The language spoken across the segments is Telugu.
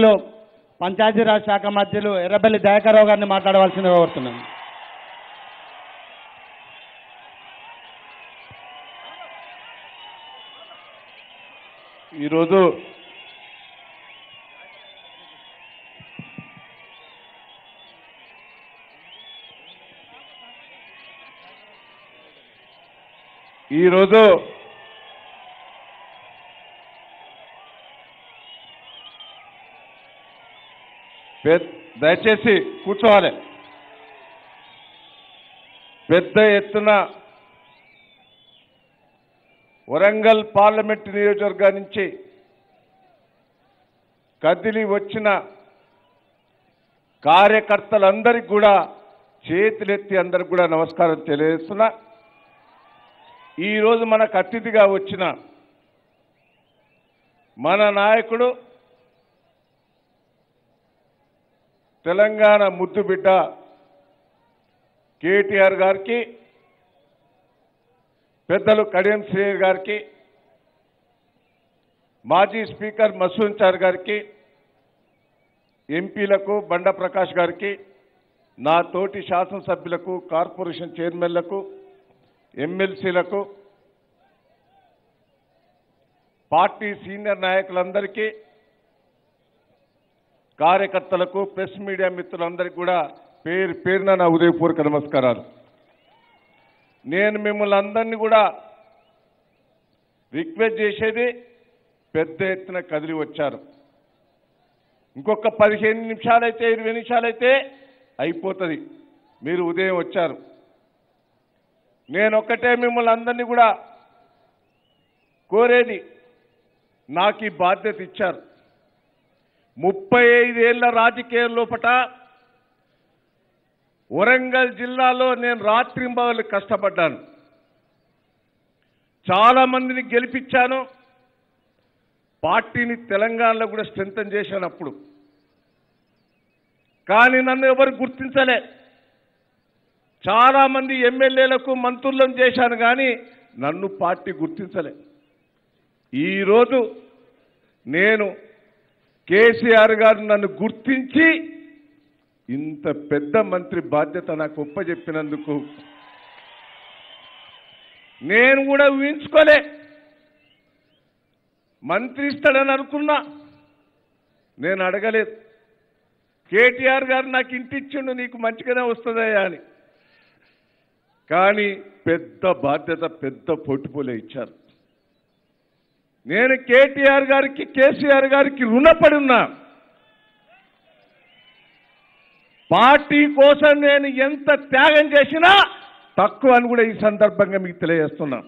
లో పంచాయతీరాజ్ శాఖ మంత్రులు ఎర్రబెల్లి దయాకర్రావు గారిని మాట్లాడవలసిందిగా కోరుతున్నాను. ఈరోజు దయచేసి కూర్చోవాలి. పెద్ద ఎత్తున వరంగల్ పార్లమెంట్ నియోజకవర్గం నుంచి కదిలి వచ్చిన కార్యకర్తలందరికీ కూడా చేతులెత్తి అందరికి కూడా నమస్కారం తెలియజేస్తున్నా. ఈరోజు మనకు అతిథిగా వచ్చిన మన నాయకుడు తెలంగాణ ముద్దుబిడ్డ కేటీఆర్ గారికి, పెద్దలు కడియం శ్రీహరి గారికి, మాజీ స్పీకర్ మసూద్ చార్ గారికి, ఎంపీలకు బండ ప్రకాష్ గారికి, నా తోటి శాసనసభ్యులకు, కార్పొరేషన్ చైర్మన్లకు, ఎమ్మెల్సీలకు, పార్టీ సీనియర్ నాయకులందరికీ, కార్యకర్తలకు, ప్రెస్ మీడియా మిత్రులందరికీ కూడా పేరు పేరున నా ఉదయపూర్వక నమస్కారాలు. నేను మిమ్మల్ని అందరినీ కూడా రిక్వెస్ట్ చేసేది, పెద్ద ఎత్తున కదిలి వచ్చారు. ఇంకొక 15 నిమిషాలైతే 20 నిమిషాలైతే అయిపోతుంది. మీరు ఉదయం వచ్చారు. నేను ఒక్కటే మిమ్మల్ని అందరినీ కూడా కోరేది, నాకు ఈ బాధ్యత ఇచ్చారు. 35 ఏళ్ల రాజకీయం లోపట వరంగల్ జిల్లాలో నేను రాత్రింబవళ్ళు కష్టపడ్డాను. చాలా మందిని గెలిపించాను. పార్టీని తెలంగాణలో కూడా స్ట్రెంథన్ చేశాను అప్పుడు. కానీ నన్ను ఎవరు గుర్తించలే. చాలా మంది ఎమ్మెల్యేలకు మంత్రులను చేశాను, కానీ నన్ను పార్టీ గుర్తించలే. ఈరోజు నేను కేసీఆర్ గారు నన్ను గుర్తించి ఇంత పెద్ద మంత్రి బాధ్యత నాకు ఒప్పజెప్పినందుకు నేను కూడా ఊహించుకోలే. మంత్రి ఇస్తాడని అనుకున్నా, నేను అడగలేదు. కేటీఆర్ గారు నాకు ఇంటి ఇచ్చిండు, నీకు మంచిగానే వస్తుందయ్యా అని. కానీ పెద్ద బాధ్యత, పెద్ద పోర్టుపోలే ఇచ్చారు. నేను కేటీఆర్ గారికి, కేసీఆర్ గారికి రుణపడి ఉన్నా. పార్టీ కోసం నేను ఎంత త్యాగం చేసినా తక్కువ అని కూడా ఈ సందర్భంగా మీకు తెలియజేస్తున్నా.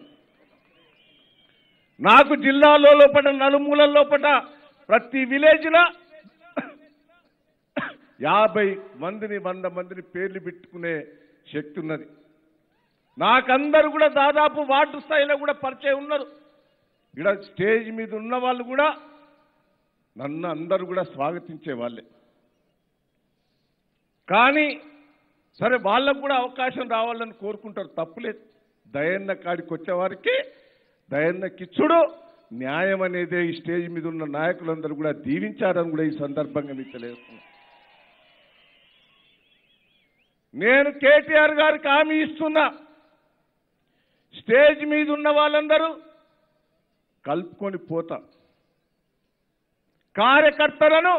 నాకు జిల్లాలో లోపల, నలుమూలల లోపల, ప్రతి విలేజ్లో 50 మందిని, 100 మందిని పేర్లు పెట్టుకునే శక్తి ఉన్నది. నాకందరూ కూడా దాదాపు వార్డు స్థాయిలో కూడా పరిచయం ఉన్నారు. ఇక్కడ స్టేజ్ మీద ఉన్న వాళ్ళు కూడా నన్ను అందరూ కూడా స్వాగతించే వాళ్ళే. కానీ సరే, వాళ్ళకు కూడా అవకాశం రావాలని కోరుకుంటారు, తప్పులేదు. దయన్న కాడికి వచ్చేవారికి దయన్నకిచ్చుడు న్యాయం అనేదే ఈ స్టేజ్ మీద ఉన్న నాయకులందరూ కూడా దీవించారని కూడా ఈ సందర్భంగా మీకు తెలియజేస్తున్నా. నేను కేటీఆర్ గారికి హామీ ఇస్తున్నా, స్టేజ్ మీద ఉన్న వాళ్ళందరూ కలుపుకొని పోతా. కార్యకర్తలను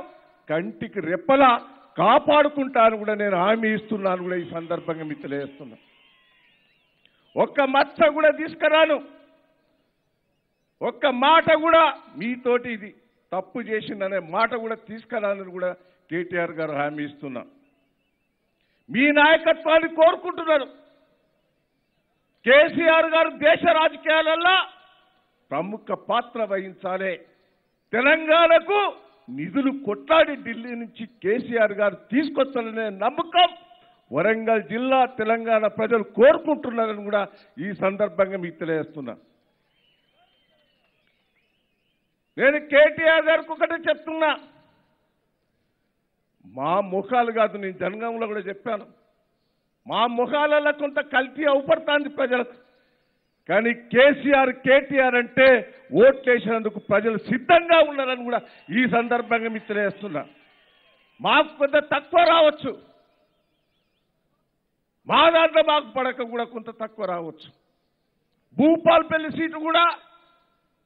కంటికి రెప్పలా కాపాడుకుంటాను కూడా నేను హామీ ఇస్తున్నాను కూడా ఈ సందర్భంగా మీకు తెలియజేస్తున్నా. ఒక్క మచ్చ కూడా తీసుకురాను. ఒక్క మాట కూడా మీతోటి ఇది తప్పు చేసిందనే మాట కూడా తీసుకురానని కూడా కేటీఆర్ గారు హామీ ఇస్తున్నా. మీ నాయకత్వాన్ని కోరుకుంటున్నారు. కేసీఆర్ గారు దేశ రాజకీయాలలో ప్రముఖ పాత్ర వహించాలి. తెలంగాణకు నిధులు కొట్లాడి ఢిల్లీ నుంచి కేసీఆర్ గారు తీసుకొస్తారనే నమ్మకం వరంగల్ జిల్లా, తెలంగాణ ప్రజలు కోరుకుంటున్నారని కూడా ఈ సందర్భంగా మీకు తెలియజేస్తున్నా. నేను కేటీఆర్ గారికి ఒకటే చెప్తున్నా, మా ముఖాలు కాదు, నేను జనగాంలో కూడా చెప్పాను, మా ముఖాలలో కొంత కల్తీ అవుపడుతుంది ప్రజలకు. కానీ కేసీఆర్ కేటీఆర్ అంటే ఓట్లేసినందుకు ప్రజలు సిద్ధంగా ఉన్నారని కూడా ఈ సందర్భంగా మీకు తెలియజేస్తున్నా. మాకు కొంత తక్కువ రావచ్చు, మా దాంట్లో మాకు పడక కూడా కొంత తక్కువ రావచ్చు. భూపాల్పల్లి సీటు కూడా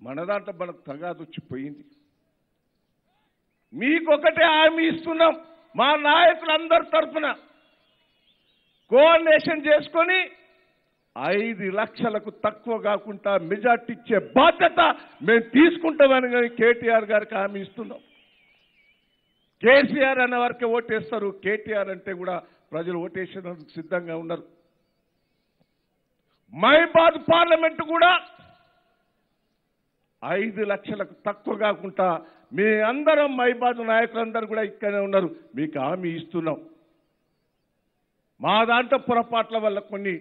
మన దాంట్లో మనకు తగాదొచ్చిపోయింది. మీకొకటే హామీ ఇస్తున్నాం, మా నాయకులందరి తరఫున కోఆర్డినేషన్ చేసుకొని 5 లక్షలకు తక్కువ కాకుండా మెజార్టీ ఇచ్చే బాధ్యత మేము తీసుకుంటామని కేటీఆర్ గారికి హామీ ఇస్తున్నాం. కేసీఆర్ అన్న వారికి ఓటేస్తారు, కేటీఆర్ అంటే కూడా ప్రజలు ఓటేసేందుకు సిద్ధంగా ఉన్నారు. మహిబాద్ పార్లమెంటు కూడా 5 లక్షలకు తక్కువ కాకుండా మీ అందరం మహిబాద్ నాయకులందరూ కూడా ఇక్కడే ఉన్నారు, మీకు హామీ ఇస్తున్నాం. మా దాంట్లో పొరపాట్ల వల్ల కొన్ని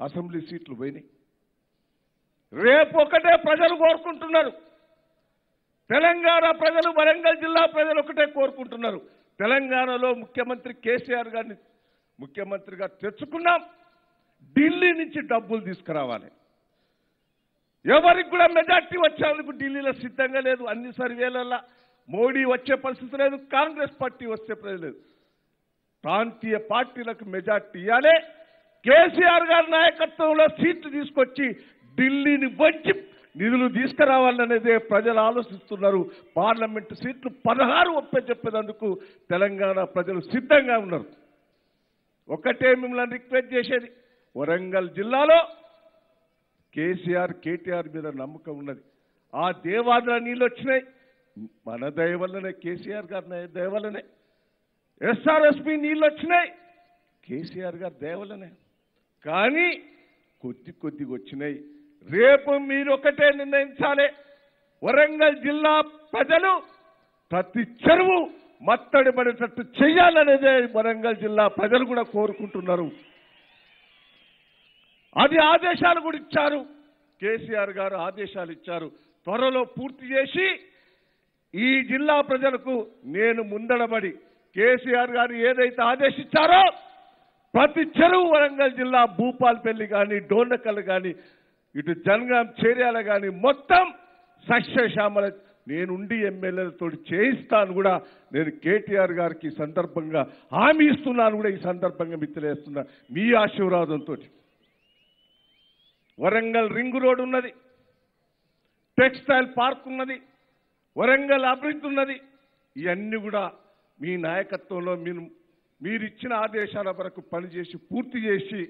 అసెంబ్లీ సీట్లు పోయినాయి. రేపు ఒకటే ప్రజలు కోరుకుంటున్నారు, తెలంగాణ ప్రజలు, వరంగల్ జిల్లా ప్రజలు ఒకటే కోరుకుంటున్నారు. తెలంగాణలో ముఖ్యమంత్రి కేసీఆర్ గారిని ముఖ్యమంత్రిగా తెచ్చుకున్నాం, ఢిల్లీ నుంచి డబ్బులు తీసుకురావాలి. ఎవరికి కూడా మెజార్టీ వచ్చేందుకు ఢిల్లీలో సిద్ధంగా లేదు. అన్ని సర్వేలల్లో మోడీ వచ్చే పరిస్థితి లేదు, కాంగ్రెస్ పార్టీ వస్తే లేదు. ప్రాంతీయ పార్టీలకు మెజార్టీ ఇవ్వాలి. కేసీఆర్ గారి నాయకత్వంలో సీట్లు తీసుకొచ్చి ఢిల్లీని వంచి నిధులు తీసుకురావాలనేదే ప్రజలు ఆలోచిస్తున్నారు. పార్లమెంటు సీట్లు 16 ఒప్పచెప్పేందుకు తెలంగాణ ప్రజలు సిద్ధంగా ఉన్నారు. ఒకటే మిమ్మల్ని రిక్వెస్ట్ చేసేది, వరంగల్ జిల్లాలో కేసీఆర్ కేటీఆర్ మీద నమ్మకం ఉన్నది. ఆ దేవాదుల నీళ్ళు వచ్చినాయి మన దయ వల్లనే, కేసీఆర్ గారి దయ వల్లనే. ఎస్ఆర్ఎస్పి నీళ్ళు వచ్చినాయి కేసీఆర్ గారి దయ వల్లనే. కానీ కొద్దిగా వచ్చినాయి. రేపు మీరు ఒకటే నిర్ణయించాలి, వరంగల్ జిల్లా ప్రజలు ప్రతి చెరువు మత్తడి పడేటట్టు చేయాలనేదే వరంగల్ జిల్లా ప్రజలు కూడా కోరుకుంటున్నారు. అది ఆదేశాలు కూడా ఇచ్చారు, కేసీఆర్ గారు ఆదేశాలు ఇచ్చారు. త్వరలో పూర్తి చేసి ఈ జిల్లా ప్రజలకు నేను ముందడబడి కేసీఆర్ గారు ఏదైతే ఆదేశించారో ప్రతి చెరువు వరంగల్ జిల్లా భూపాల్పల్లి కానీ, డోర్నకల్ కానీ, ఇటు జనగాం చేర్యాల కానీ మొత్తం సస్యశ్యామల నేనుండి ఎమ్మెల్యేలతో చేయిస్తాను కూడా నేను కేటీఆర్ గారికి ఈ సందర్భంగా హామీ ఇస్తున్నాను కూడా ఈ సందర్భంగా మీకు తెలియజేస్తున్నా. మీ ఆశీర్వాదంతో వరంగల్ రింగ్ రోడ్ ఉన్నది, టెక్స్టైల్ పార్క్ ఉన్నది, వరంగల్ అభివృద్ధి ఉన్నది. ఇవన్నీ కూడా మీ నాయకత్వంలో మీరు ఇచ్చిన ఆదేశాల వరకు పనిచేసి పూర్తి చేసి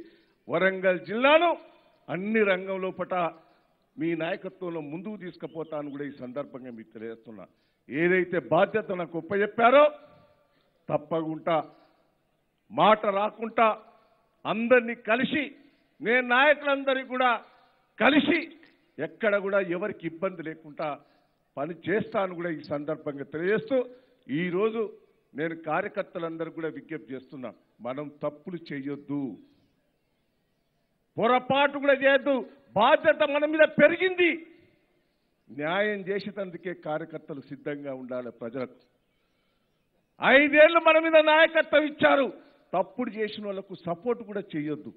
వరంగల్ జిల్లాను అన్ని రంగంలో పట మీ నాయకత్వంలో ముందుకు తీసుకుపోతాను కూడా ఈ సందర్భంగా మీకు తెలియజేస్తున్నా. ఏదైతే బాధ్యత నాకు ఒప్పచెప్పారో తప్పకుండా మాట రాకుండా అందరినీ కలిసి, నేను నాయకులందరికీ కూడా కలిసి ఎక్కడ కూడా ఎవరికి ఇబ్బంది లేకుండా పని చేస్తాను కూడా ఈ సందర్భంగా తెలియజేస్తూ, ఈరోజు నేను కార్యకర్తలందరూ కూడా విజ్ఞప్తి చేస్తున్నా, మనం తప్పులు చేయొద్దు, పొరపాటు కూడా చేయొద్దు. బాధ్యత మన మీద పెరిగింది, న్యాయం చేసేటందుకే కార్యకర్తలు సిద్ధంగా ఉండాలి. ప్రజలకు 5 ఏళ్ళు మన మీద నాయకత్వం ఇచ్చారు, తప్పుడు చేసిన వాళ్ళకు సపోర్ట్ కూడా చేయొద్దు.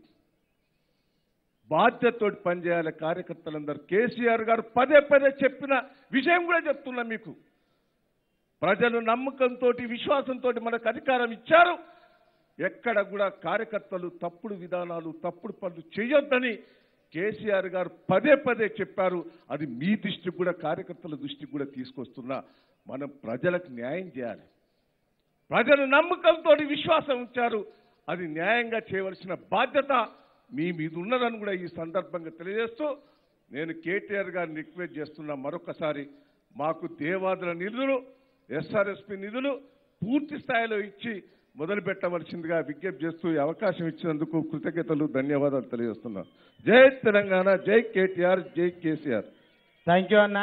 బాధ్యతతో పనిచేయాలి కార్యకర్తలందరూ. కేసీఆర్ గారు పదే చెప్పిన విషయం కూడా చెప్తున్నా మీకు. ప్రజలు నమ్మకంతో, విశ్వాసంతో మనకు అధికారం ఇచ్చారు. ఎక్కడ కూడా కార్యకర్తలు తప్పుడు విధానాలు, తప్పుడు పనులు చేయొద్దని కేసీఆర్ గారు పదే చెప్పారు. అది మీ దృష్టికి కూడా, కార్యకర్తల దృష్టికి కూడా తీసుకొస్తున్నా. మనం ప్రజలకు న్యాయం చేయాలి. ప్రజలు నమ్మకంతో విశ్వాసం ఉంచారు, అది న్యాయంగా చేయవలసిన బాధ్యత మీ మీద ఉన్నదని కూడా ఈ సందర్భంగా తెలియజేస్తూ, నేను కేటీఆర్ గారిని రిక్వెస్ట్ చేస్తున్నా, మరొకసారి మాకు దేవాదుల నిధులు, ఎస్ఆర్ఎస్పి నిధులు పూర్తి స్థాయిలో ఇచ్చి మొదలు పెట్టవలసిందిగా విజ్ఞప్తి చేస్తూ ఈ అవకాశం ఇచ్చినందుకు కృతజ్ఞతలు, ధన్యవాదాలు తెలియజేస్తున్నా. జై తెలంగాణ, జై కేటీఆర్, జై కేసీఆర్. థ్యాంక్ యూ అన్న.